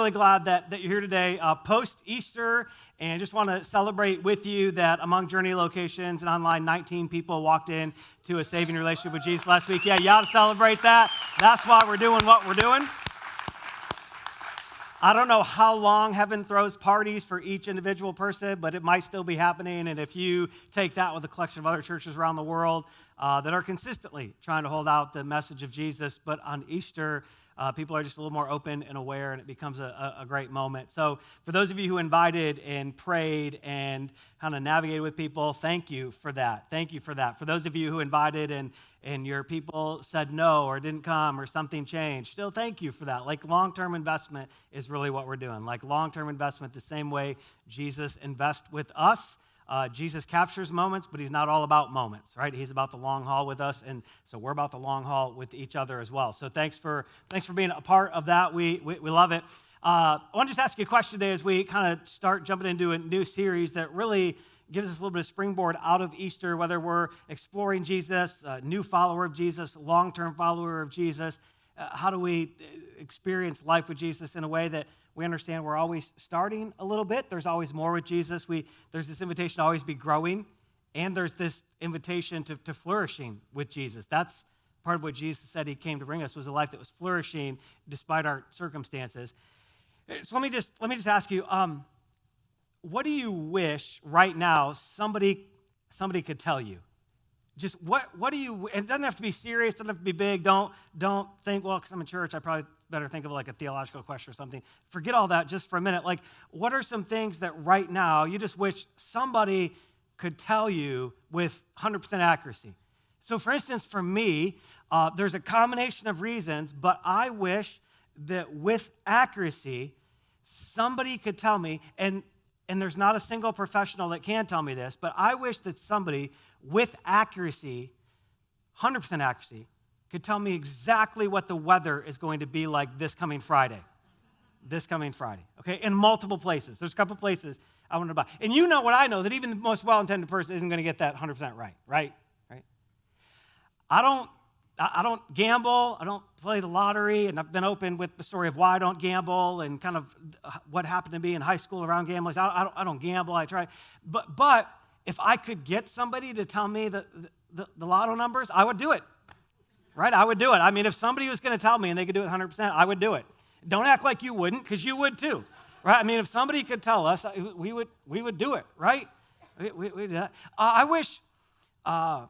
really glad that you're here today post-Easter, and just want to celebrate with you that among Journey locations and online, 19 people walked in to a saving relationship with Jesus last week. Yeah, you ought to celebrate that. That's why we're doing what we're doing. I don't know how long heaven throws parties for each individual person, but it might still be happening. And if you take that with a collection of other churches around the world that are consistently trying to hold out the message of Jesus, but on Easter, people are just a little more open and aware, and it becomes a great moment. So for those of you who invited and prayed and kind of navigated with people, thank you for that. Thank you for that. For those of you who invited and your people said no or didn't come or something changed, still thank you for that. Like long-term investment is really what we're doing. Like long-term investment, the same way Jesus invests with us. Jesus captures moments, but he's not all about moments, right? He's about the long haul with us, and so we're about the long haul with each other as well. So thanks for being a part of that. We love it. I want to just ask you a question today as we kind of start jumping into a new series that really gives us a little bit of springboard out of Easter, whether we're exploring Jesus, a new follower of Jesus, long-term follower of Jesus. How do we experience life with Jesus in a way that we understand we're always starting a little bit? There's always more with Jesus. There's this invitation to always be growing, and there's this invitation to flourishing with Jesus. That's part of what Jesus said he came to bring us, was a life that was flourishing despite our circumstances. So let me just ask you, what do you wish right now somebody could tell you? Just what do you, and it doesn't have to be serious, it doesn't have to be big. Don't think, well, because I'm in church, I probably better think of like a theological question or something. Forget all that just for a minute. Like, what are some things that right now you just wish somebody could tell you with 100% accuracy? So for instance, for me, there's a combination of reasons, but I wish that with accuracy, somebody could tell me, and there's not a single professional that can tell me this, but I wish that somebody with accuracy, 100% accuracy, could tell me exactly what the weather is going to be like this coming Friday. Okay, in multiple places. There's a couple places I want to buy. And you know what I know, that even the most well-intended person isn't going to get that 100% right? I don't gamble, I don't play the lottery, and I've been open with the story of why I don't gamble and kind of what happened to me in high school around gambling. So I don't gamble, I try. But if I could get somebody to tell me the lotto numbers, I would do it, right? I would do it. I mean, if somebody was going to tell me and they could do it 100%, I would do it. Don't act like you wouldn't, because you would too, right? I mean, if somebody could tell us, we would do it, right? We do that. I wish, now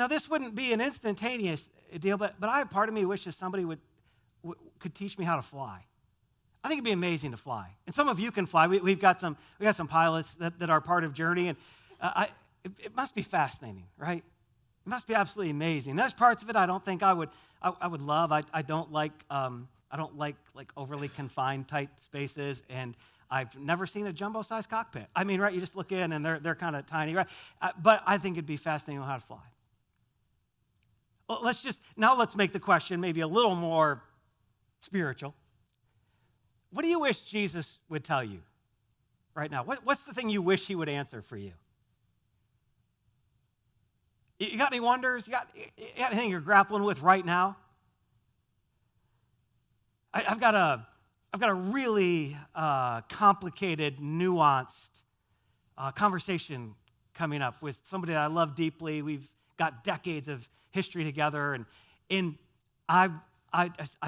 this wouldn't be an instantaneous deal, but part of me wishes somebody could teach me how to fly. I think it'd be amazing to fly. And some of you can fly. We've got some pilots that are part of Journey, and it must be fascinating, right? It must be absolutely amazing. There's parts of it I don't think I would love. I don't like overly confined tight spaces, and I've never seen a jumbo-sized cockpit. I mean, right? You just look in and they're kind of tiny, right? But I think it'd be fascinating to know how to fly. Well, let's make the question maybe a little more spiritual. What do you wish Jesus would tell you right now? What's the thing you wish he would answer for you? You got any wonders? You got anything you're grappling with right now? I've got a really complicated, nuanced conversation coming up with somebody that I love deeply. We've got decades of history together, and I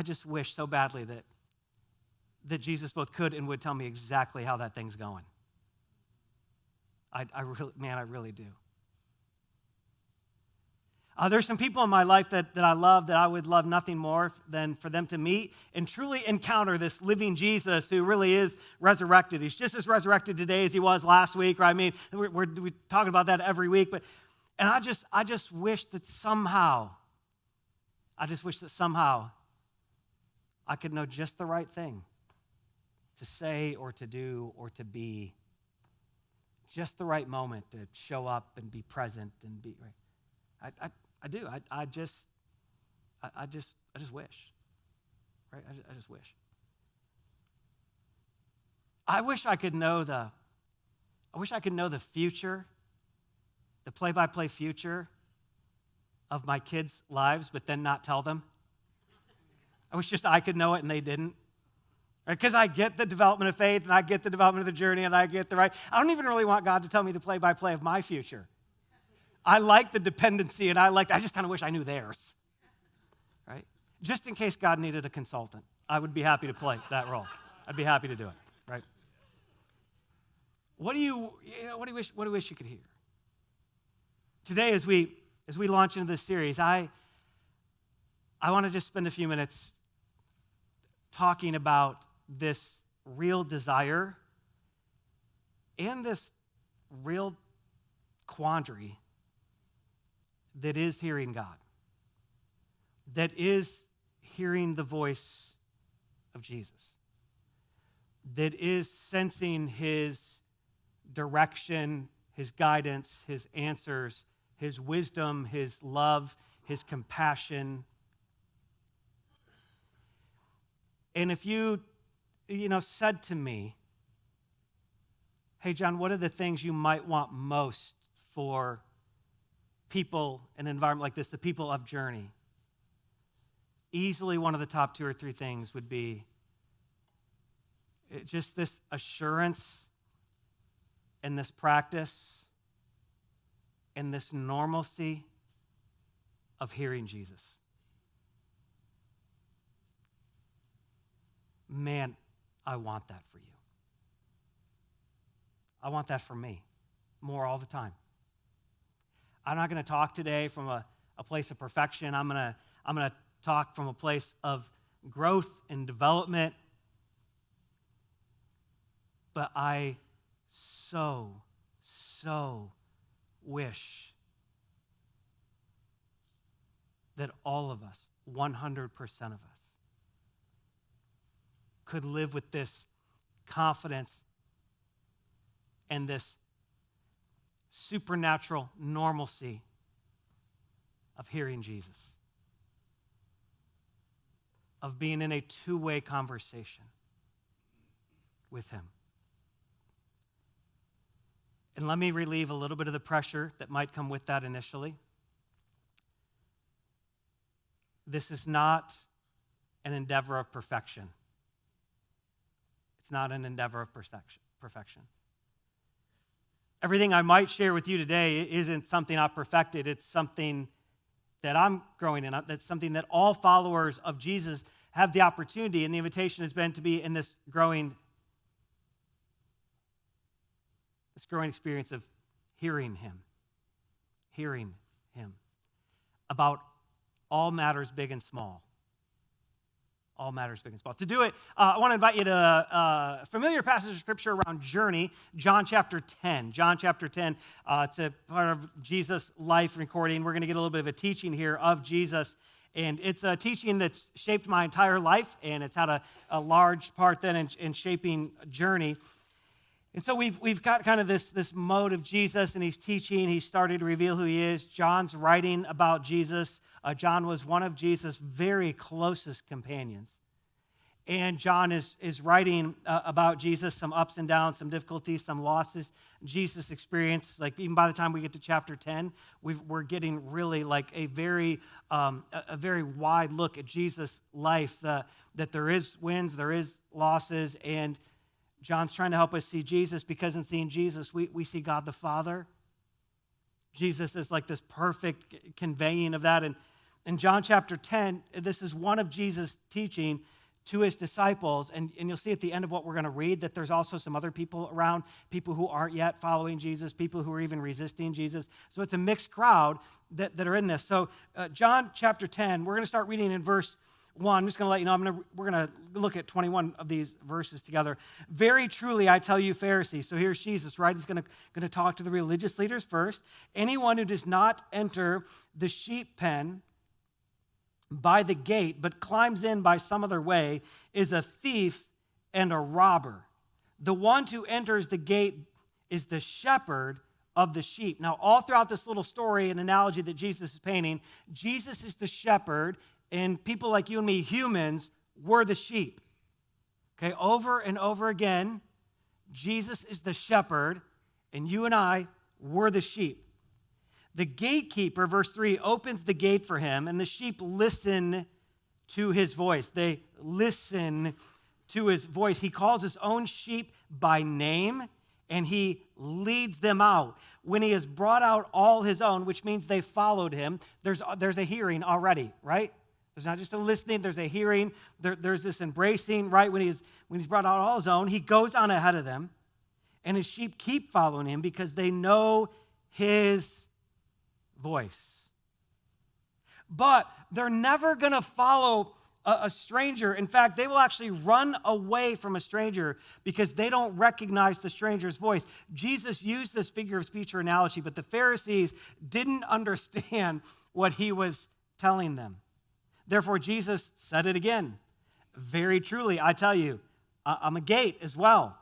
just wish so badly that Jesus both could and would tell me exactly how that thing's going. I really do. There's some people in my life that I love, that I would love nothing more than for them to meet and truly encounter this living Jesus who really is resurrected. He's just as resurrected today as he was last week, right? I mean, we're talking about that every week, and I just wish that somehow I could know just the right thing to say or to do or to be, just the right moment to show up and be present and be right. I do. I just wish, right? I just wish. I wish I could know the future, the play-by-play future of my kids' lives, but then not tell them. I wish just I could know it and they didn't. Because I get the development of faith, and I get the development of the journey, and I get the right. I don't even really want God to tell me the play-by-play of my future. I like the dependency, and I just kind of wish I knew theirs, right? Just in case God needed a consultant, I would be happy to play that role. I'd be happy to do it, right? What do you wish you could hear? Today, as we launch into this series, I want to just spend a few minutes talking about this real desire and this real quandary that is hearing God, that is hearing the voice of Jesus, that is sensing his direction, his guidance, his answers, his wisdom, his love, his compassion. And if you said to me, hey, John, what are the things you might want most for people in an environment like this, the people of Journey? Easily one of the top 2 or 3 things would be just this assurance and this practice and this normalcy of hearing Jesus. Man, I want that for you. I want that for me more all the time. I'm not going to talk today from a place of perfection. I'm going to talk from a place of growth and development. But I so wish that all of us, 100% of us, could live with this confidence and this supernatural normalcy of hearing Jesus, of being in a two-way conversation with him. And let me relieve a little bit of the pressure that might come with that initially. This is not an endeavor of perfection. It's not an endeavor of perfection. Everything I might share with you today isn't something I've perfected. It's something that I'm growing in. That's something that all followers of Jesus have the opportunity, and the invitation has been to be in this growing experience of hearing him about all matters big and small. All matters big and small. To do it, I want to invite you to a familiar passage of Scripture around journey, John chapter 10. John chapter 10, it's a part of Jesus' life recording. We're going to get a little bit of a teaching here of Jesus, and it's a teaching that's shaped my entire life, and it's had a large part then in shaping journey. And so we've got kind of this mode of Jesus, and he's teaching. He's started to reveal who he is. John's writing about Jesus. John was one of Jesus' very closest companions. And John is writing about Jesus, some ups and downs, some difficulties, some losses. Jesus experienced, like even by the time we get to chapter 10, we're getting really like a very wide look at Jesus' life, that there is wins, there is losses, and John's trying to help us see Jesus, because in seeing Jesus, we see God the Father. Jesus is like this perfect conveying of that. And in John chapter 10, this is one of Jesus' teaching to his disciples. And you'll see at the end of what we're going to read that there's also some other people around, people who aren't yet following Jesus, people who are even resisting Jesus. So it's a mixed crowd that are in this. So John chapter 10, we're going to start reading in verse 1. I'm just going to let you know, we're going to look at 21 of these verses together. Very truly, I tell you, Pharisees. So here's Jesus, right? He's going to talk to the religious leaders first. Anyone who does not enter the sheep pen by the gate, but climbs in by some other way, is a thief and a robber. The one who enters the gate is the shepherd of the sheep. Now, all throughout this little story and analogy that Jesus is painting, Jesus is the shepherd, and people like you and me, humans, were the sheep. Okay, over and over again, Jesus is the shepherd, and you and I were the sheep. The gatekeeper, verse 3, opens the gate for him, and the sheep listen to his voice. They listen to his voice. He calls his own sheep by name, and he leads them out. When he has brought out all his own, which means they followed him, there's a hearing already, right? There's not just a listening, there's a hearing. There's this embracing, right? When he's brought out all his own, he goes on ahead of them, and his sheep keep following him because they know his voice. But they're never going to follow a stranger. In fact, they will actually run away from a stranger because they don't recognize the stranger's voice. Jesus used this figure of speech or analogy, but the Pharisees didn't understand what he was telling them. Therefore, Jesus said it again. Very truly, I tell you, I'm a gate as well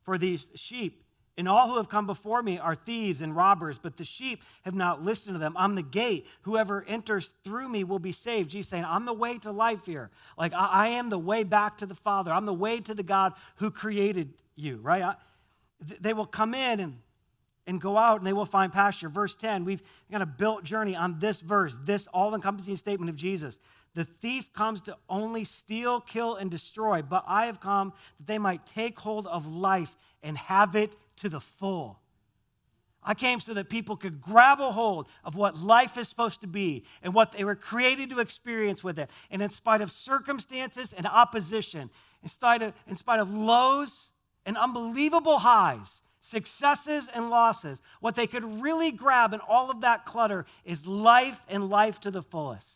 for these sheep. And all who have come before me are thieves and robbers, but the sheep have not listened to them. I'm the gate. Whoever enters through me will be saved. Jesus saying, I'm the way to life here. Like, I am the way back to the Father. I'm the way to the God who created you, right? They will come in and go out, and they will find pasture. Verse 10, we've got a built journey on this verse, this all-encompassing statement of Jesus. The thief comes to only steal, kill, and destroy, but I have come that they might take hold of life and have it to the full. I came so that people could grab a hold of what life is supposed to be and what they were created to experience with it. And in spite of circumstances and opposition, in spite of lows and unbelievable highs, successes and losses, what they could really grab in all of that clutter is life and life to the fullest.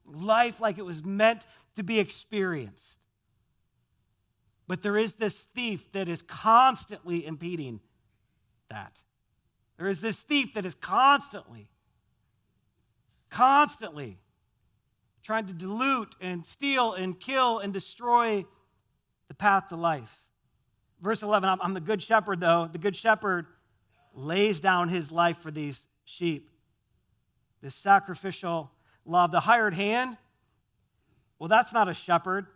Life like it was meant to be experienced. But there is this thief that is constantly impeding that. There is this thief that is constantly trying to dilute and steal and kill and destroy the path to life. Verse 11, I'm the good shepherd, though. The good shepherd lays down his life for these sheep. This sacrificial love. The hired hand, well, that's not a shepherd,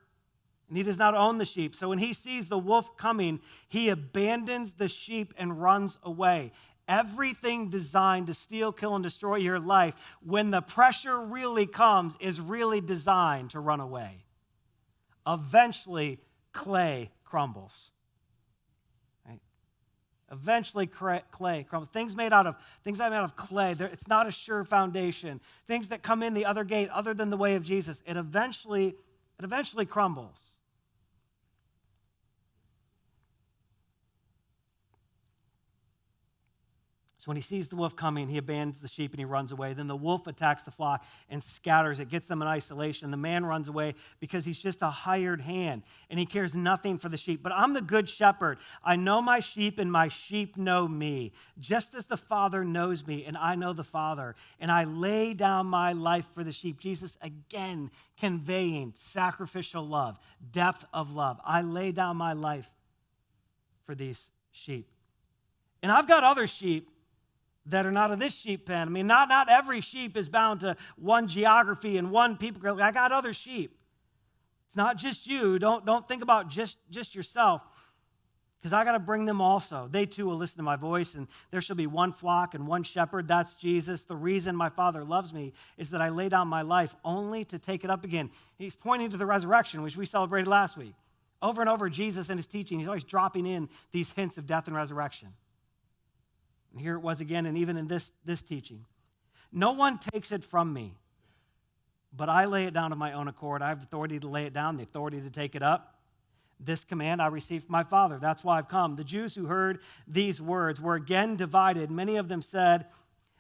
and he does not own the sheep. So when he sees the wolf coming, he abandons the sheep and runs away. Everything designed to steal, kill, and destroy your life, when the pressure really comes, is really designed to run away. Eventually, clay crumbles. Eventually, clay crumbles. Things made out of clay. It's not a sure foundation. Things that come in the other gate, other than the way of Jesus, it eventually crumbles. So when he sees the wolf coming, he abandons the sheep and he runs away. Then the wolf attacks the flock and scatters it, gets them in isolation. The man runs away because he's just a hired hand and he cares nothing for the sheep. But I'm the good shepherd. I know my sheep and my sheep know me, just as the Father knows me and I know the Father. And I lay down my life for the sheep. Jesus again conveying sacrificial love, depth of love. I lay down my life for these sheep. And I've got other sheep that are not of this sheep pen. I mean, not every sheep is bound to one geography and one people group. I got other sheep. It's not just you. Don't think about just yourself, because I got to bring them also. They too will listen to my voice, and there shall be one flock and one shepherd. That's Jesus. The reason my Father loves me is that I lay down my life only to take it up again. He's pointing to the resurrection, which we celebrated last week. Over and over, Jesus in his teaching, he's always dropping in these hints of death and resurrection. And here it was again, and even in this teaching. No one takes it from me, but I lay it down of my own accord. I have authority to lay it down, the authority to take it up. This command I received from my Father. That's why I've come. The Jews who heard these words were again divided. Many of them said,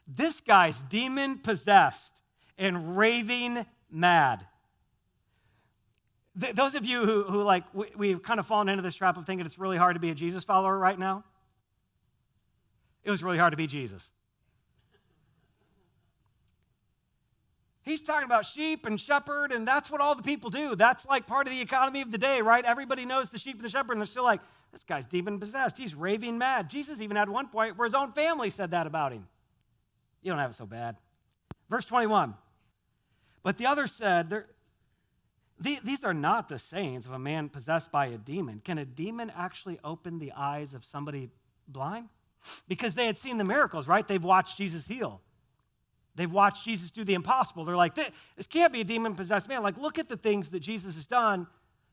this guy's demon-possessed and raving mad. Those of you who like, we've kind of fallen into this trap of thinking it's really hard to be a Jesus follower right now. It was really hard to be Jesus. He's talking about sheep and shepherd, and that's what all the people do. That's like part of the economy of the day, right? Everybody knows the sheep and the shepherd, and they're still like, this guy's demon-possessed. He's raving mad. Jesus even had one point where his own family said that about him. You don't have it so bad. Verse 21. But the others said, these are not the sayings of a man possessed by a demon. Can a demon actually open the eyes of somebody blind? Because they had seen the miracles, right? They've watched Jesus heal. They've watched Jesus do the impossible. They're like, this can't be a demon-possessed man. Like, look at the things that Jesus has done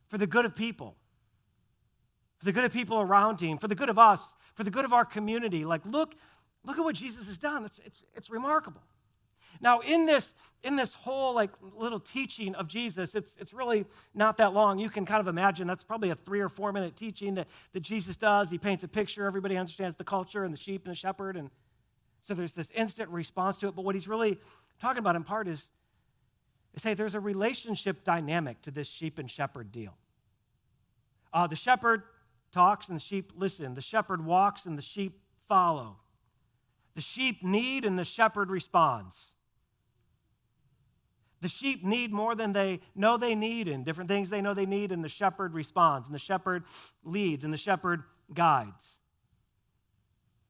for the good of people. the good of people around him, for the good of us, for the good of our community. Like, look at what Jesus has done. It's remarkable. Now, in this whole like little teaching of Jesus, it's really not that long. You can kind of imagine that's probably a 3 or 4 minute teaching that Jesus does. He paints a picture. Everybody understands the culture and the sheep and the shepherd. And so there's this instant response to it. But what he's really talking about in part is hey, there's a relationship dynamic to this sheep and shepherd deal. The shepherd talks and the sheep listen. The shepherd walks and the sheep follow. The sheep need and the shepherd responds. The sheep need more than they know they need, and different things they know they need, and the shepherd responds, and the shepherd leads, and the shepherd guides.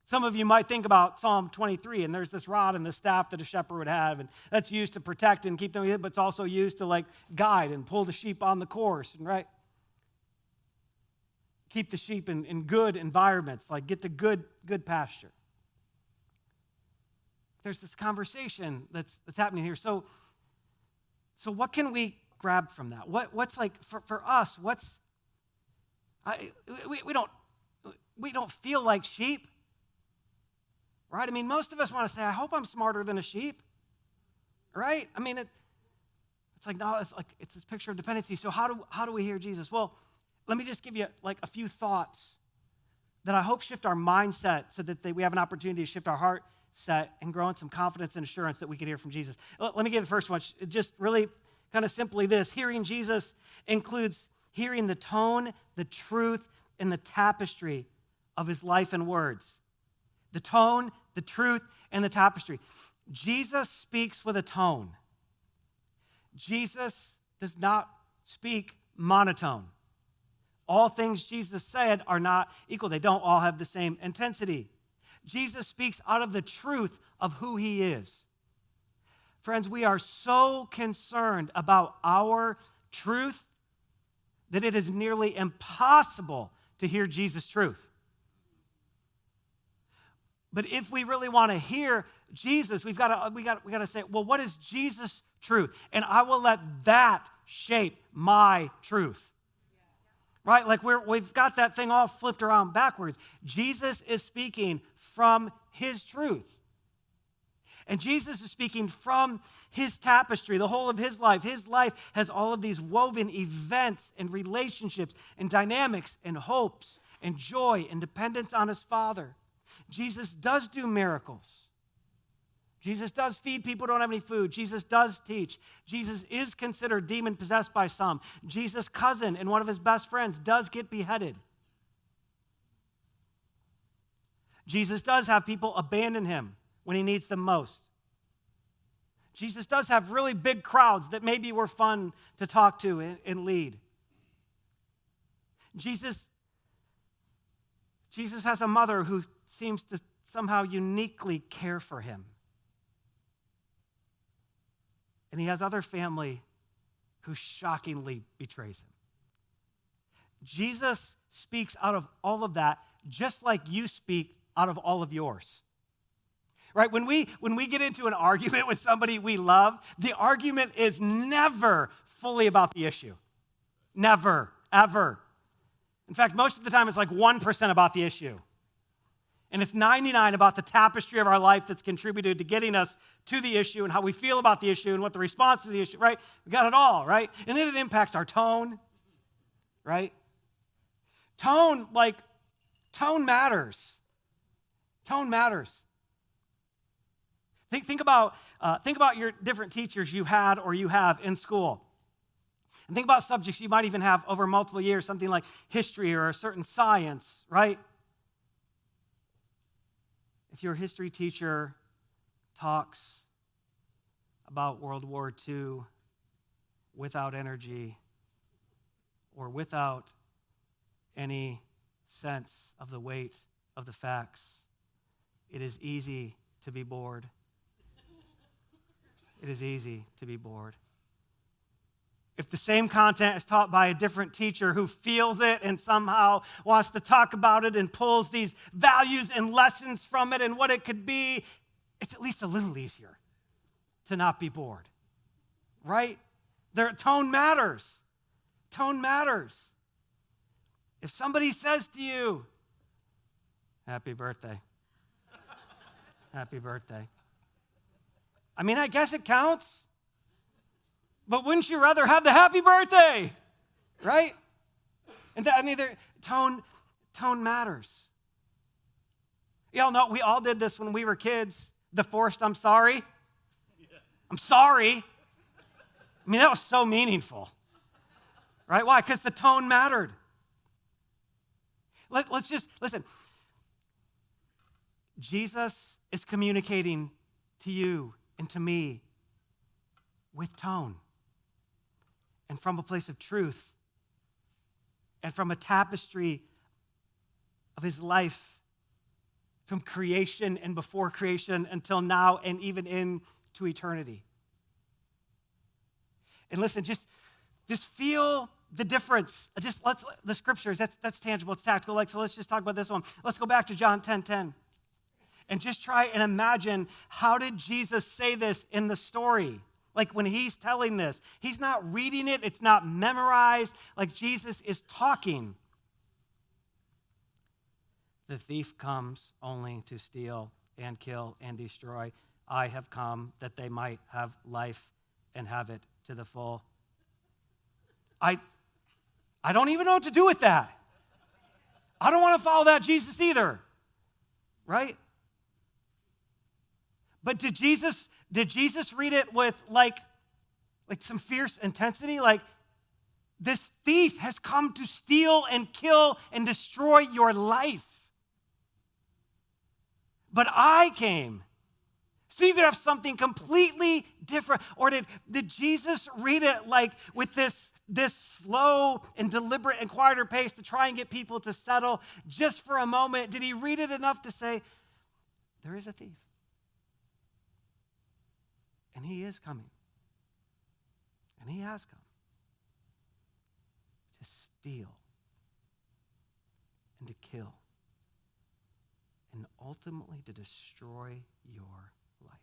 Some of you might think about Psalm 23, and there's this rod and this staff that a shepherd would have, and that's used to protect and keep them, but it's also used to like guide and pull the sheep on the course, and right? Keep the sheep in good environments, like get to good pasture. There's this conversation that's happening here. So what can we grab from that? What's like for us? We don't feel like sheep, right? I mean, most of us want to say, "I hope I'm smarter than a sheep," right? I mean, it's like no, it's this picture of dependency. So how do we hear Jesus? Well, let me just give you like a few thoughts that I hope shift our mindset so that we have an opportunity to shift our heart set and grow in some confidence and assurance that we can hear from Jesus. Let me give the first one. Just really kind of simply this. Hearing Jesus includes hearing the tone, the truth, and the tapestry of his life and words. The tone, the truth, and the tapestry. Jesus speaks with a tone. Jesus does not speak monotone. All things Jesus said are not equal. They don't all have the same intensity. Jesus speaks out of the truth of who he is. Friends, we are so concerned about our truth that it is nearly impossible to hear Jesus' truth. But if we really want to hear Jesus, we got to say, well, what is Jesus' truth? And I will let that shape my truth. Right? Like we've got that thing all flipped around backwards. Jesus is speaking from his truth. And Jesus is speaking from his tapestry, the whole of his life. His life has all of these woven events and relationships and dynamics and hopes and joy and dependence on his Father. Jesus does do miracles. Jesus does feed people who don't have any food. Jesus does teach. Jesus is considered demon-possessed by some. Jesus' cousin and one of his best friends does get beheaded. Jesus does have people abandon him when he needs them most. Jesus does have really big crowds that maybe were fun to talk to and lead. Jesus has a mother who seems to somehow uniquely care for him. And he has other family who shockingly betrays him. Jesus speaks out of all of that just like you speak out of all of yours. Right? When we get into an argument with somebody we love, the argument is never fully about the issue. Never, ever. In fact, most of the time it's like 1% about the issue. And it's 99 about the tapestry of our life that's contributed to getting us to the issue and how we feel about the issue and what the response to the issue, right? We got it all, right? And then it impacts our tone, right? Tone matters. Tone matters. Think about your different teachers you had or you have in school. And think about subjects you might even have over multiple years, something like history or a certain science, right? If your history teacher talks about World War II without energy or without any sense of the weight of the facts, it is easy to be bored. It is easy to be bored. If the same content is taught by a different teacher who feels it and somehow wants to talk about it and pulls these values and lessons from it and what it could be, it's at least a little easier to not be bored, right? Tone matters. Tone matters. If somebody says to you, happy birthday, happy birthday. I mean, I guess it counts, but wouldn't you rather have the happy birthday, right? And tone matters. Y'all know, we all did this when we were kids, the forced I'm sorry. I'm sorry. I mean, that was so meaningful, right? Why? Because the tone mattered. Let's just, listen. Jesus is communicating to you and to me with tone and from a place of truth and from a tapestry of his life from creation and before creation until now and even into eternity. And listen, just feel the difference. The scriptures, that's tangible, it's tactical. So let's just talk about this one. Let's go back to John 10:10. And just try and imagine, how did Jesus say this in the story? Like when he's telling this, he's not reading it, it's not memorized, like Jesus is talking. The thief comes only to steal and kill and destroy. I have come that they might have life and have it to the full. I don't even know what to do with that. I don't want to follow that Jesus either, right? But did Jesus read it with like some fierce intensity? Like, this thief has come to steal and kill and destroy your life. But I came so you could have something completely different. Or did Jesus read it like with this slow and deliberate and quieter pace to try and get people to settle just for a moment? Did he read it enough to say, there is a thief? And he is coming. And he has come to steal and to kill and ultimately to destroy your life.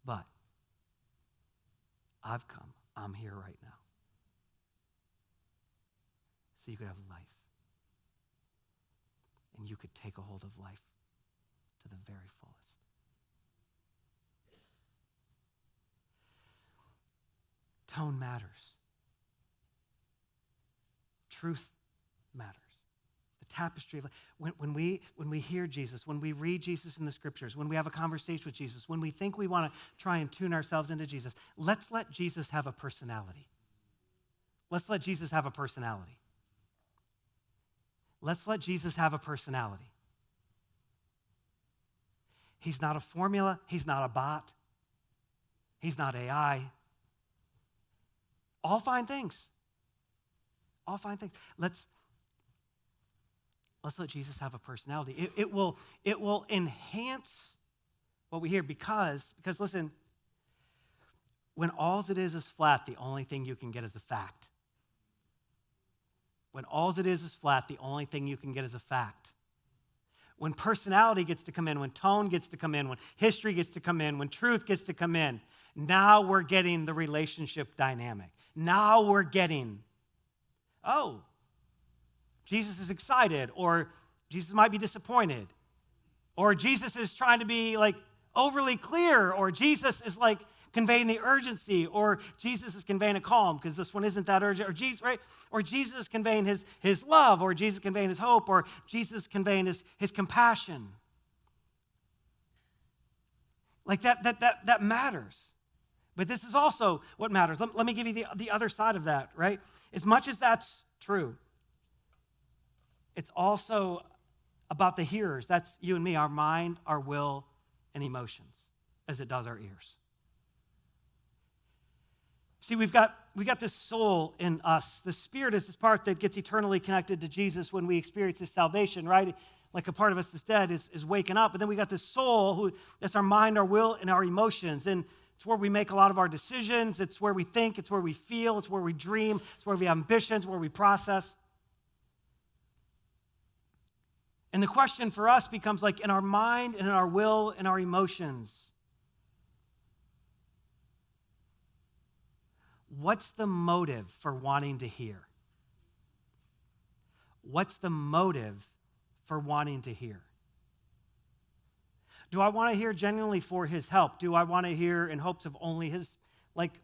But I've come. I'm here right now. So you could have life. And you could take a hold of life to the very fullest. Tone matters. Truth matters. The tapestry of life. When we hear Jesus, when we read Jesus in the scriptures, when we have a conversation with Jesus, when we think we want to try and tune ourselves into Jesus, let's let Jesus have a personality. Let's let Jesus have a personality. Let's let Jesus have a personality. He's not a formula. He's not a bot. He's not AI. All fine things. All fine things. Let's let Jesus have a personality. It will enhance what we hear because listen, when all it is flat, the only thing you can get is a fact. When all it is flat, the only thing you can get is a fact. When personality gets to come in, when tone gets to come in, when history gets to come in, when truth gets to come in, now we're getting the relationship dynamic. Now we're getting, oh, Jesus is excited, or Jesus might be disappointed, or Jesus is trying to be like overly clear, or Jesus is like conveying the urgency, or Jesus is conveying a calm because this one isn't that urgent, or Jesus, right? Or Jesus is conveying his love, or Jesus conveying his hope, or Jesus conveying his compassion. Like that matters. But this is also what matters. Let me give you the other side of that, right? As much as that's true, it's also about the hearers. That's you and me, our mind, our will, and emotions, as it does our ears. See, we've got this soul in us. The spirit is this part that gets eternally connected to Jesus when we experience his salvation, right? Like a part of us that's dead is waking up. But then we got this soul that's our mind, our will, and our emotions. And it's where we make a lot of our decisions. It's where we think. It's where we feel. It's where we dream. It's where we have ambitions, where we process. And the question for us becomes like in our mind and in our will and our emotions, what's the motive for wanting to hear? What's the motive for wanting to hear? Do I want to hear genuinely for his help? Do I want to hear in hopes of only his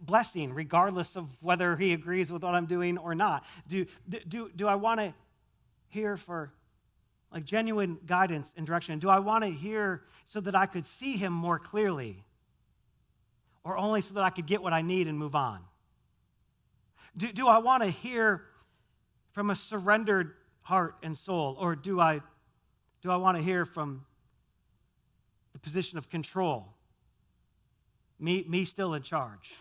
blessing, regardless of whether he agrees with what I'm doing or not? Do I want to hear for genuine guidance and direction? Do I want to hear so that I could see him more clearly? Or only so that I could get what I need and move on? Do I want to hear from a surrendered heart and soul? Or do I want to hear from the position of control? Me still in charge?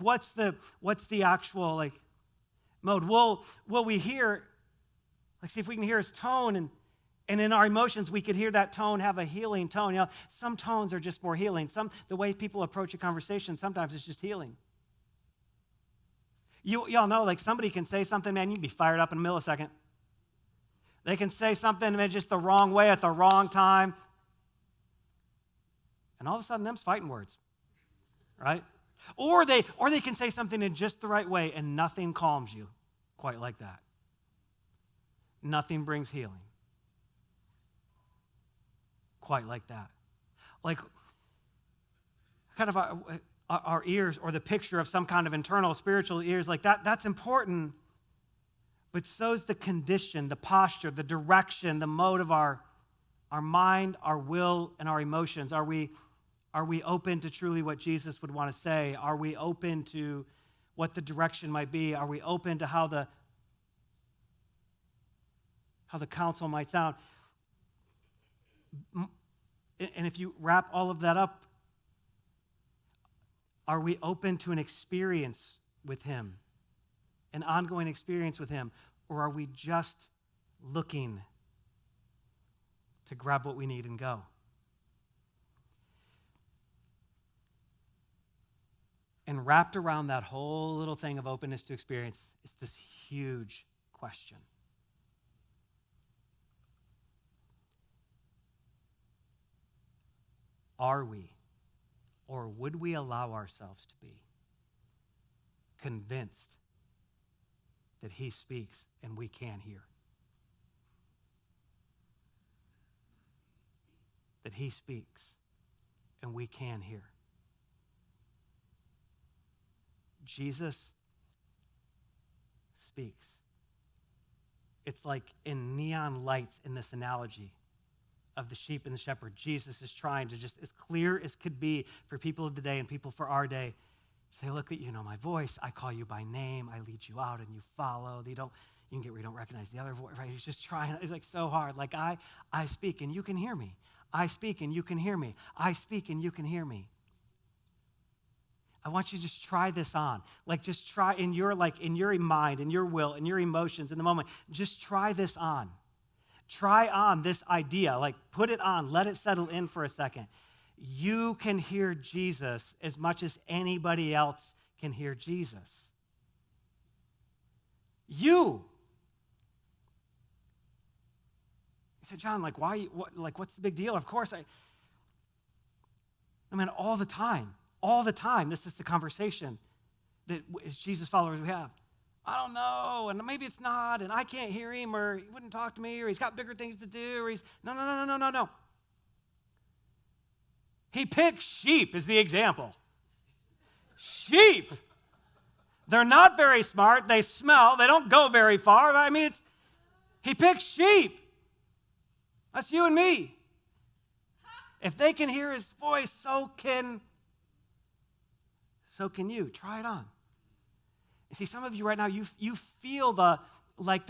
What's the actual mode? Will we hear, see if we can hear his tone, and in our emotions we could hear that tone have a healing tone. Some tones are just more healing. The way people approach a conversation, sometimes it's just healing. Y'all know, somebody can say something, man, you can be fired up in a millisecond. They can say something just the wrong way at the wrong time. And all of a sudden, them's fighting words, right? Or they can say something in just the right way, and nothing calms you quite like that. Nothing brings healing quite like that. Kind of our ears, or the picture of some kind of internal spiritual ears, that's important, but so's the condition, the posture, the direction, the mode of our mind, our will, and our emotions. Are we open to truly what Jesus would want to say? Are we open to what the direction might be? Are we open to how the counsel might sound? And if you wrap all of that up, are we open to an experience with him, an ongoing experience with him, or are we just looking to grab what we need and go? And wrapped around that whole little thing of openness to experience is this huge question. Are we, or would we allow ourselves to be convinced that he speaks and we can hear? That he speaks and we can hear. Jesus speaks. It's like in neon lights in this analogy of the sheep and the shepherd. Jesus is trying to, just as clear as could be for people of the day and people for our day, say, look, you know my voice. I call you by name. I lead you out and you follow. You can get where you don't recognize the other voice, right? He's just trying. It's so hard. I speak and you can hear me. I speak and you can hear me. I speak and you can hear me. I want you to just try this on. Just try in your mind, in your will, in your emotions, in the moment. Just try this on. Try on this idea. Put it on. Let it settle in for a second. You can hear Jesus as much as anybody else can hear Jesus. You said, John, why? What's the big deal? Of course, all the time, this is the conversation that as Jesus followers we have. I don't know, and maybe it's not, and I can't hear him, or he wouldn't talk to me, or he's got bigger things to do, or he's, no. He picks sheep as the example. Sheep. They're not very smart. They smell. They don't go very far. He picks sheep. That's you and me. If they can hear his voice, so can you. Try it on. You see, some of you right now, you feel the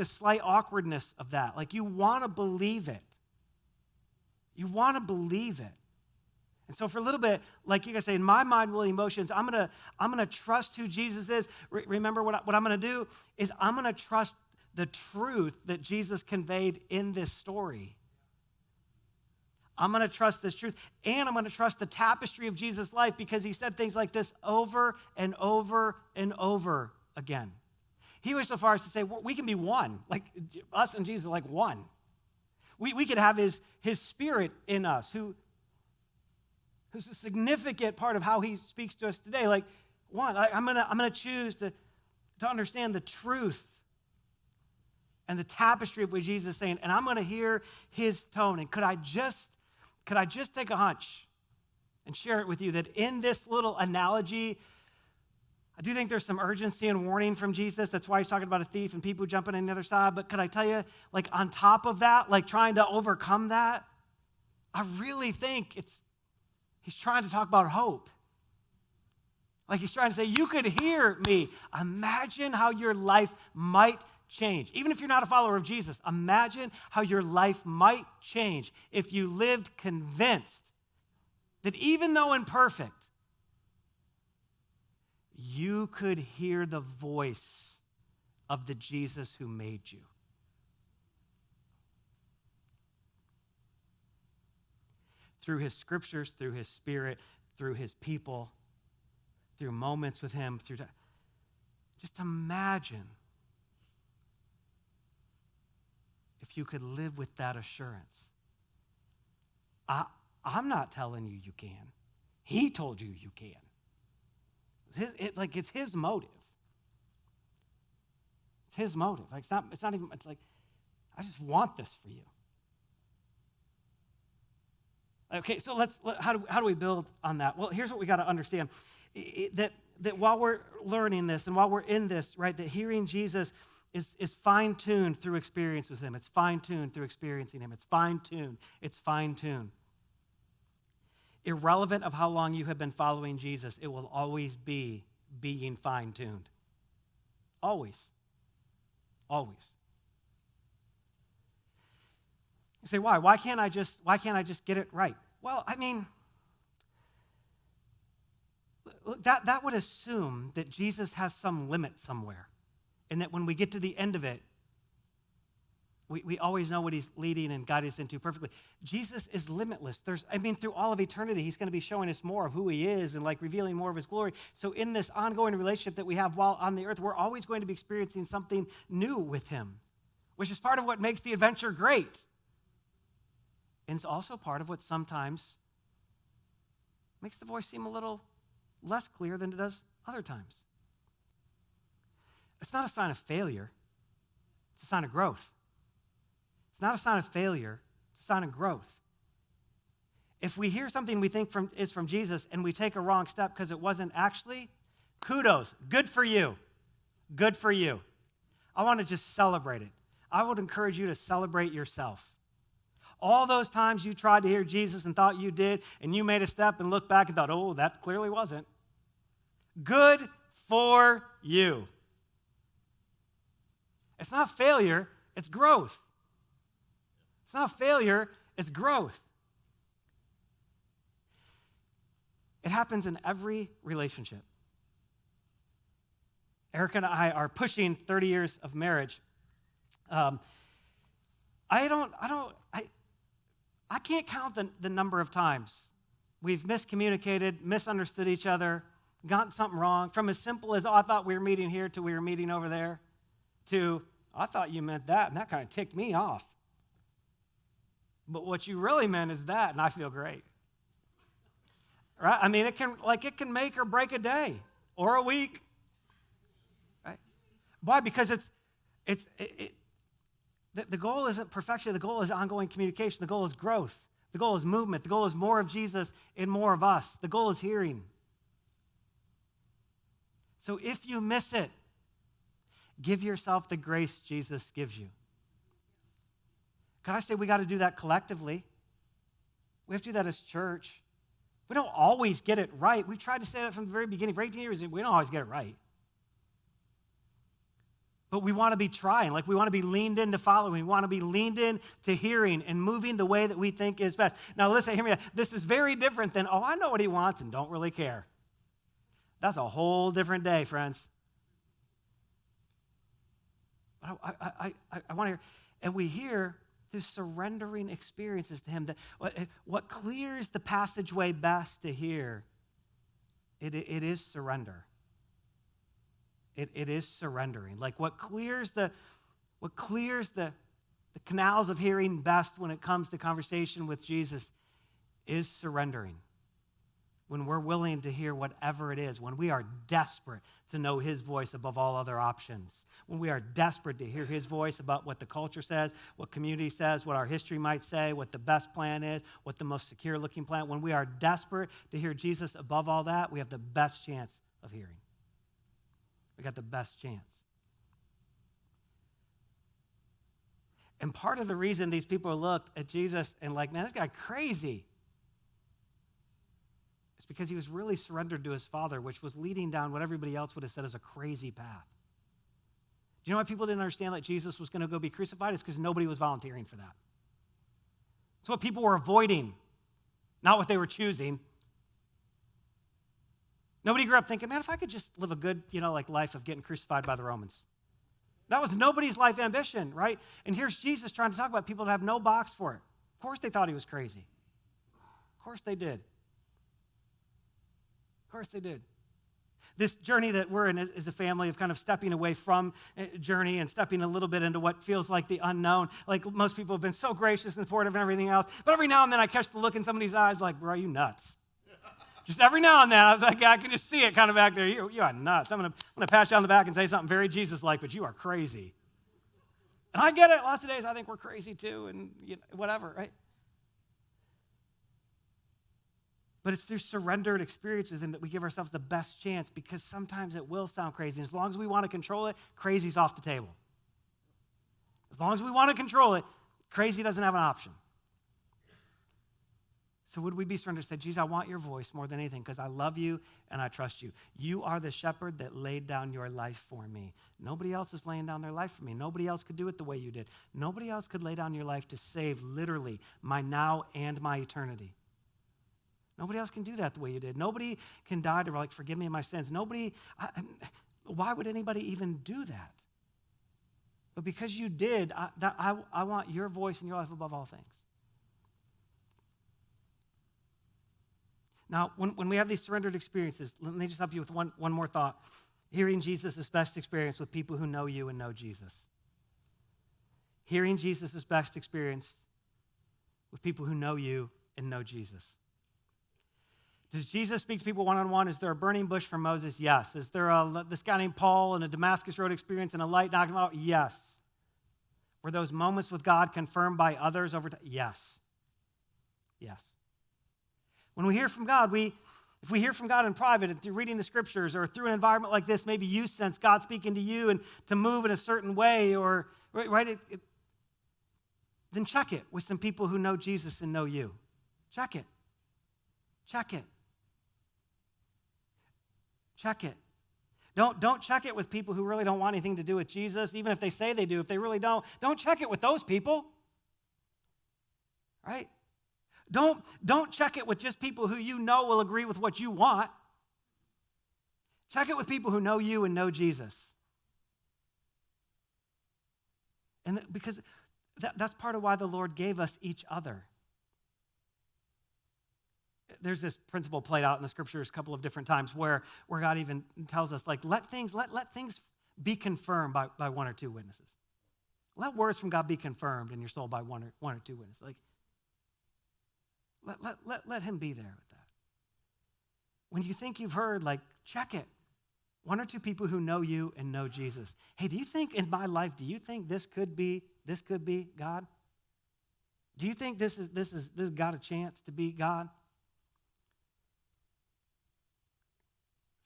slight awkwardness of that. You want to believe it. You want to believe it. And so for a little bit, you guys say, in my mind, will, emotions, I'm gonna trust who Jesus is. Remember what I'm gonna do is I'm gonna trust the truth that Jesus conveyed in this story. I'm going to trust this truth, and I'm going to trust the tapestry of Jesus' life, because he said things like this over and over and over again. He went so far as to say, we can be one. Us and Jesus are one. We could have his spirit in us, who's a significant part of how he speaks to us today. One, I'm gonna choose to understand the truth and the tapestry of what Jesus is saying, and I'm gonna hear his tone. And could I just take a hunch and share it with you that in this little analogy, I do think there's some urgency and warning from Jesus. That's why he's talking about a thief and people jumping on the other side. But could I tell you, like on top of that, like trying to overcome that, I really think he's trying to talk about hope. Like he's trying to say, you could hear me. Imagine how your life might change. Even if you're not a follower of Jesus, imagine how your life might change if you lived convinced that even though imperfect, you could hear the voice of the Jesus who made you. Through his scriptures, through his spirit, through his people, through moments with him, just imagine if you could live with that assurance. I'm not telling you you can. He told you you can. It's his motive. It's his motive. Like it's not even, it's like, I just want this for you. Okay, so how do we build on that? Well, here's what we got to understand. That while we're learning this and while we're in this, right, that hearing Jesus is fine-tuned through experience with him. It's fine-tuned through experiencing him. It's fine-tuned. It's fine-tuned. Irrelevant of how long you have been following Jesus, it will always be being fine-tuned. Always. Always. You say, why? Why can't I just get it right? Well, I mean, that would assume that Jesus has some limit somewhere, and that when we get to the end of it, we always know what he's leading and guiding us into perfectly. Jesus is limitless. Through all of eternity, he's going to be showing us more of who he is and like revealing more of his glory. So in this ongoing relationship that we have while on the earth, we're always going to be experiencing something new with him, which is part of what makes the adventure great. And it's also part of what sometimes makes the voice seem a little less clear than it does other times. It's not a sign of failure. It's a sign of growth. It's not a sign of failure. It's a sign of growth. If we hear something we think is from Jesus and we take a wrong step because it wasn't actually, kudos. Good for you. Good for you. I want to just celebrate it. I would encourage you to celebrate yourself. All those times you tried to hear Jesus and thought you did, and you made a step and looked back and thought, oh, that clearly wasn't. Good for you. It's not failure, it's growth. It's not failure, it's growth. It happens in every relationship. Erica and I are pushing 30 years of marriage. I can't count the number of times we've miscommunicated, misunderstood each other, gotten something wrong, from as simple as, oh, I thought we were meeting here to we were meeting over there, to, I thought you meant that, and that kind of ticked me off. But what you really meant is that, and I feel great. Right? I mean, it can make or break a day or a week. Right? Why? Because the goal isn't perfection. The goal is ongoing communication. The goal is growth. The goal is movement. The goal is more of Jesus and more of us. The goal is hearing. So if you miss it, give yourself the grace Jesus gives you. Can I say we got to do that collectively? We have to do that as church. We don't always get it right. We've tried to say that from the very beginning. For 18 years, we don't always get it right. But we want to be trying, like we want to be leaned into following. We want to be leaned in to hearing and moving the way that we think is best. Now listen, hear me out. This is very different than, oh, I know what he wants and don't really care. That's a whole different day, friends. But I want to hear, and we hear through surrendering experiences to him that what clears the passageway best to hear, it is surrender. It is surrendering. Like what clears the canals of hearing best when it comes to conversation with Jesus is surrendering. when we're willing to hear whatever it is, when we are desperate to know his voice above all other options, when we are desperate to hear his voice about what the culture says, what community says, what our history might say, what the best plan is, what the most secure looking plan, when we are desperate to hear Jesus above all that, we have the best chance of hearing. We got the best chance. And part of the reason these people looked at Jesus and like, man, this guy crazy, it's because he was really surrendered to his Father, which was leading down what everybody else would have said is a crazy path. Do you know why people didn't understand that Jesus was going to go be crucified? It's because nobody was volunteering for that. It's what people were avoiding, not what they were choosing. Nobody grew up thinking, man, if I could just live a good, life of getting crucified by the Romans. That was nobody's life ambition, right? And here's Jesus trying to talk about people that have no box for it. Of course they thought he was crazy. Of course they did. Of course they did. This journey that we're in is a family of kind of stepping away from journey and stepping a little bit into what feels like the unknown. Like most people have been so gracious and supportive and everything else. But every now and then I catch the look in somebody's eyes like, bro, are you nuts? Just every now and then, I was like, I can just see it kind of back there. You are nuts. I'm gonna pat you on the back and say something very Jesus-like, but you are crazy. And I get it. Lots of days I think we're crazy too, and whatever, right? But it's through surrendered experience with him that we give ourselves the best chance, because sometimes it will sound crazy. And as long as we want to control it, crazy's off the table. As long as we want to control it, crazy doesn't have an option. So would we be surrendered and say, Jesus, I want your voice more than anything because I love you and I trust you. You are the shepherd that laid down your life for me. Nobody else is laying down their life for me. Nobody else could do it the way you did. Nobody else could lay down your life to save literally my now and my eternity. Nobody else can do that the way you did. Nobody can die to forgive me of my sins. Why would anybody even do that? But because you did, I want your voice in your life above all things. Now, when we have these surrendered experiences, let me just help you with one more thought. Hearing Jesus is best experience with people who know you and know Jesus. Hearing Jesus is best experience with people who know you and know Jesus. Does Jesus speak to people one-on-one? Is there a burning bush for Moses? Yes. Is there this guy named Paul and a Damascus Road experience and a light knocking him out? Yes. Were those moments with God confirmed by others over time? Yes. Yes. When we hear from God, if we hear from God in private and through reading the scriptures or through an environment like this, maybe you sense God speaking to you and to move in a certain way, or right, then check it with some people who know Jesus and know you. Check it. Check it. Check it. Don't check it with people who really don't want anything to do with Jesus, even if they say they do. If they really don't check it with those people. Right? Don't check it with just people who you know will agree with what you want. Check it with people who know you and know Jesus. And because that's part of why the Lord gave us each other. There's this principle played out in the scriptures a couple of different times where God even tells us, let things be confirmed by one or two witnesses. Let words from God be confirmed in your soul by one or two witnesses. Let him be there with that. When you think you've heard, check it. One or two people who know you and know Jesus. Hey, do you think in my life, this could be God? Do you think this got a chance to be God?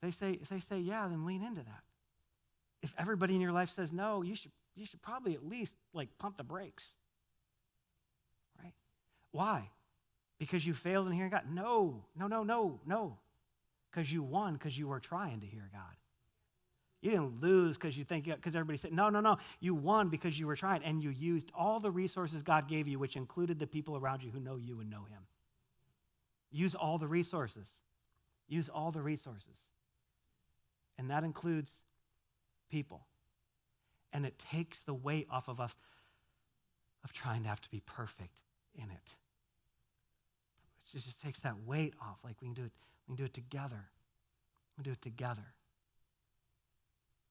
If they say yeah, then lean into that. If everybody in your life says no, you should probably at least pump the brakes. Right? Why? Because you failed in hearing God? No. Because you won because you were trying to hear God. You didn't lose because because everybody said, no. You won because you were trying, and you used all the resources God gave you, which included the people around you who know you and know him. Use all the resources. Use all the resources. And that includes people. And it takes the weight off of us of trying to have to be perfect in it. It just takes that weight off. We can do it together. We can do it together.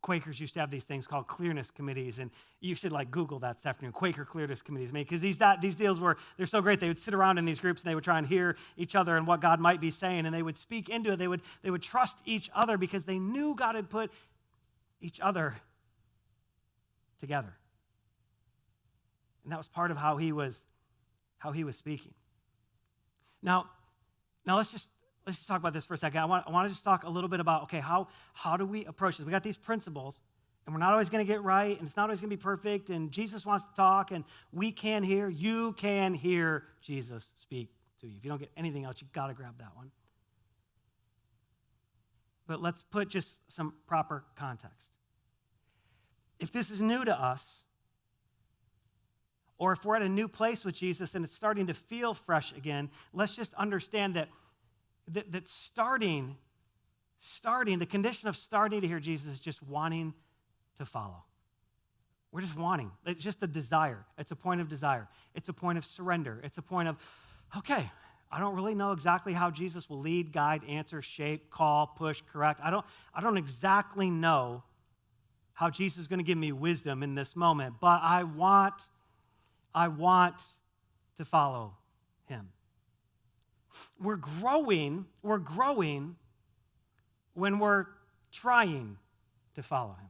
Quakers used to have these things called clearness committees, and you should Google that this afternoon, Quaker clearness committees. Because these deals they're so great. They would sit around in these groups and they would try and hear each other and what God might be saying, and they would speak into it. They would trust each other because they knew God had put each other together. And that was part of how he was speaking. Now let's just talk about this for a second. I want to just talk a little bit about, okay, how do we approach this? We got these principles, and we're not always going to get right, and it's not always going to be perfect, and Jesus wants to talk, and you can hear Jesus speak to you. If you don't get anything else, you've got to grab that one. But let's put just some proper context. If this is new to us, or if we're at a new place with Jesus and it's starting to feel fresh again, let's just understand that starting, the condition of starting to hear Jesus is just wanting to follow. We're just wanting. It's just a desire. It's a point of desire. It's a point of surrender. It's a point of, okay, I don't really know exactly how Jesus will lead, guide, answer, shape, call, push, correct. I don't exactly know how Jesus is going to give me wisdom in this moment, but I want to follow him. We're growing when we're trying to follow him.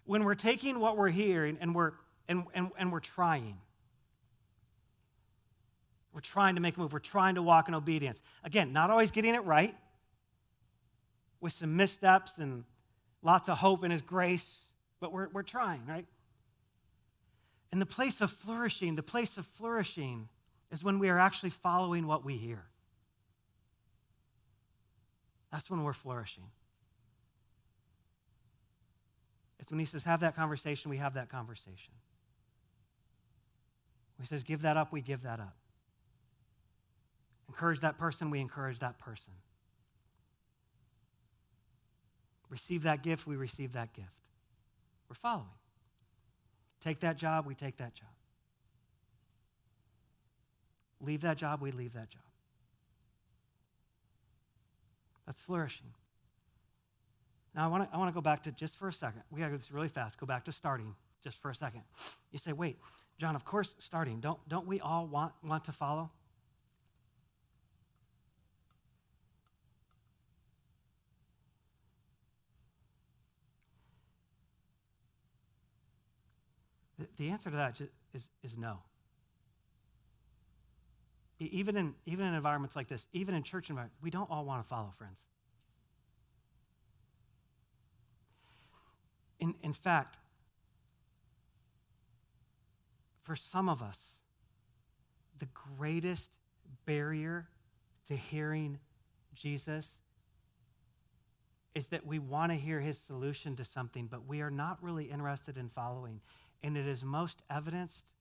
When we're taking what we're hearing and we're trying. We're trying to make a move. We're trying to walk in obedience. Again, not always getting it right, with some missteps and lots of hope in his grace, but we're trying, right? And the place of flourishing is when we are actually following what we hear. That's when we're flourishing. It's when he says, have that conversation, we have that conversation. When he says, give that up, we give that up. Encourage that person, we encourage that person. Receive that gift, we receive that gift. We're following. Take that job, we take that job. Leave that job, we leave that job. That's flourishing. Now, I want to go back to, just for a second, we got to go this really fast, go back to starting just for a second. You say, wait, John, of course starting. Don't we all want to follow? The answer to that is no. Even in environments like this, even in church environments, we don't all want to follow, friends. In fact, for some of us, the greatest barrier to hearing Jesus is that we want to hear his solution to something, but we are not really interested in following. And it is most evidenced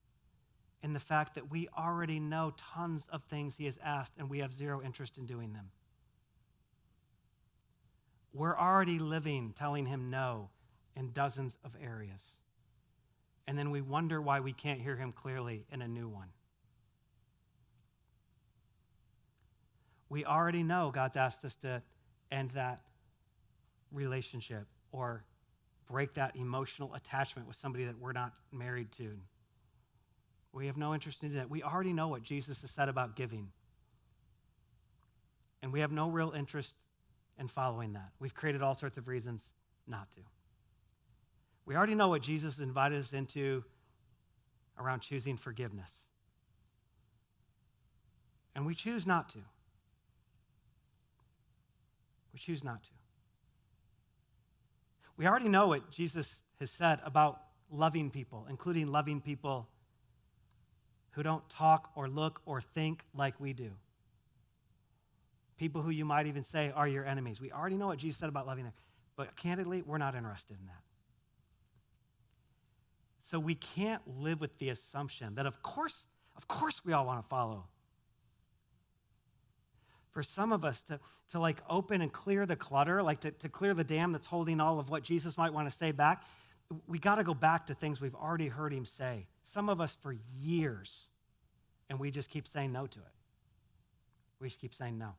in the fact that we already know tons of things he has asked, and we have zero interest in doing them. We're already living telling him no in dozens of areas. And then we wonder why we can't hear him clearly in a new one. We already know God's asked us to end that relationship or break that emotional attachment with somebody that we're not married to. We have no interest in that. We already know what Jesus has said about giving. And we have no real interest in following that. We've created all sorts of reasons not to. We already know what Jesus invited us into around choosing forgiveness. And we choose not to. We choose not to. We already know what Jesus has said about loving people, including loving people who don't talk or look or think like we do. People who you might even say are your enemies. We already know what Jesus said about loving them, but candidly, we're not interested in that. So we can't live with the assumption that of course we all want to follow. For some of us to like open and clear the clutter, like to clear the dam that's holding all of what Jesus might want to say back, we got to go back to things we've already heard him say. Some of us for years, and we just keep saying no to it. We just keep saying no.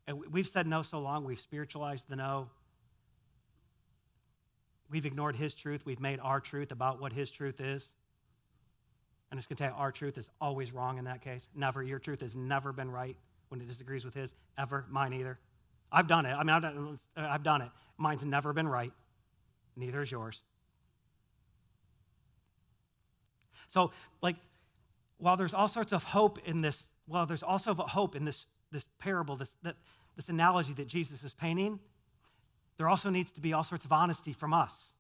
And we've said no so long, we've spiritualized the no. we've ignored his truth. We've made our truth about what his truth is. I'm just going to tell you, our truth is always wrong in that case. Never. Your truth has never been right when it disagrees with his, ever. Mine either. I've done it. I've done it. Mine's never been right. Neither is yours. So, while there's all sorts of hope in this, there's also hope in this parable, this analogy that Jesus is painting, there also needs to be all sorts of honesty from us.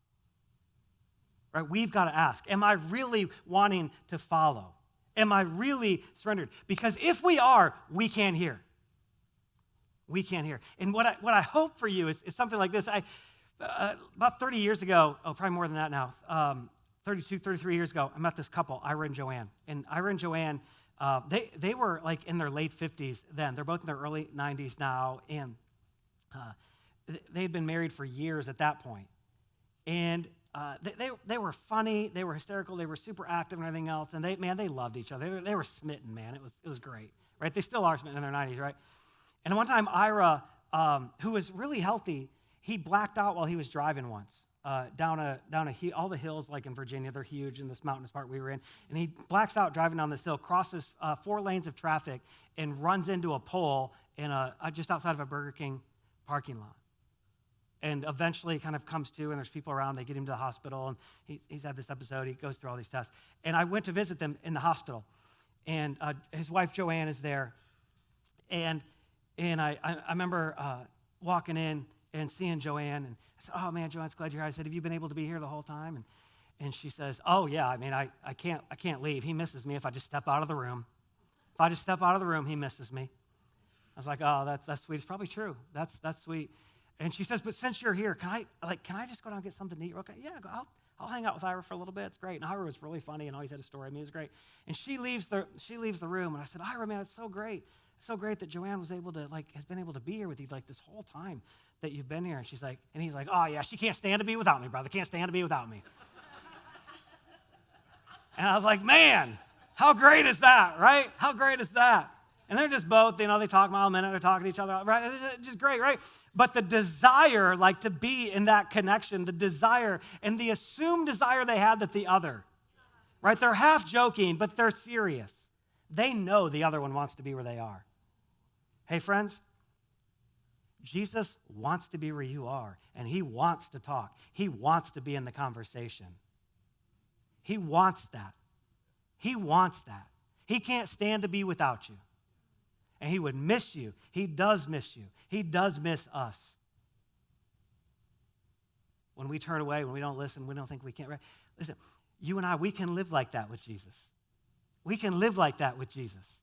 Right? We've got to ask, am I really wanting to follow? Am I really surrendered? Because if we are, we can't hear. We can't hear. And what I hope for you is something like this. About 30 years ago, probably more than that now, 32, 33 years ago, I met this couple, Ira and Joanne. And Ira and Joanne, they were in their late 50s then. They're both in their early 90s now. And they had been married for years at that point. And they were funny, they were hysterical, they were super active and everything else. And they loved each other. They were smitten, man. It was great, right? They still are smitten in their 90s, right? And one time, Ira, who was really healthy, he blacked out while he was driving once. Down all the hills in Virginia, they're huge in this mountainous part we were in, and he blacks out driving down this hill, crosses 4 lanes of traffic, and runs into a pole in just outside of a Burger King parking lot. And eventually kind of comes to, and there's people around, they get him to the hospital, and he's had this episode, he goes through all these tests. And I went to visit them in the hospital, and his wife Joanne is there, and I remember walking in and seeing Joanne, and I said, "Oh man, Joanne's glad you're here." I said, "Have you been able to be here the whole time?" And she says, "Oh yeah, I can't leave. He misses me if I just step out of the room. If I just step out of the room, he misses me." I was like, "Oh, that's sweet. It's probably true. That's sweet." And she says, "But since you're here, can I just go down and get something to eat?" Okay, yeah, I'll hang out with Ira for a little bit. It's great. And Ira was really funny and always had a story. I mean, it was great. And she leaves the room, and I said, "Ira, man, it's so great. It's so great that Joanne was able to has been able to be here with you this whole time that you've been here." And he's like, "Oh yeah, she can't stand to be without me, brother. Can't stand to be without me." And I was like, man, how great is that, right? How great is that? And they're just both, they talk a mile a minute, they're talking to each other, right? It's just great, right? But the desire, to be in that connection, the desire and the assumed desire they had that the other, right? They're half joking, but they're serious. They know the other one wants to be where they are. Hey, friends, Jesus wants to be where you are, and he wants to talk. He wants to be in the conversation. He wants that. He wants that. He can't stand to be without you. And he would miss you. He does miss you. He does miss us. When we turn away, when we don't listen, we don't think we can't. Listen, you and I, we can live like that with Jesus. We can live like that with Jesus.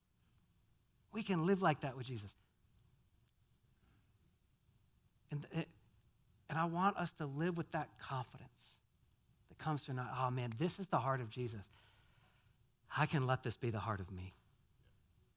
We can live like that with Jesus. And I want us to live with that confidence that comes from, oh man, this is the heart of Jesus. I can let this be the heart of me.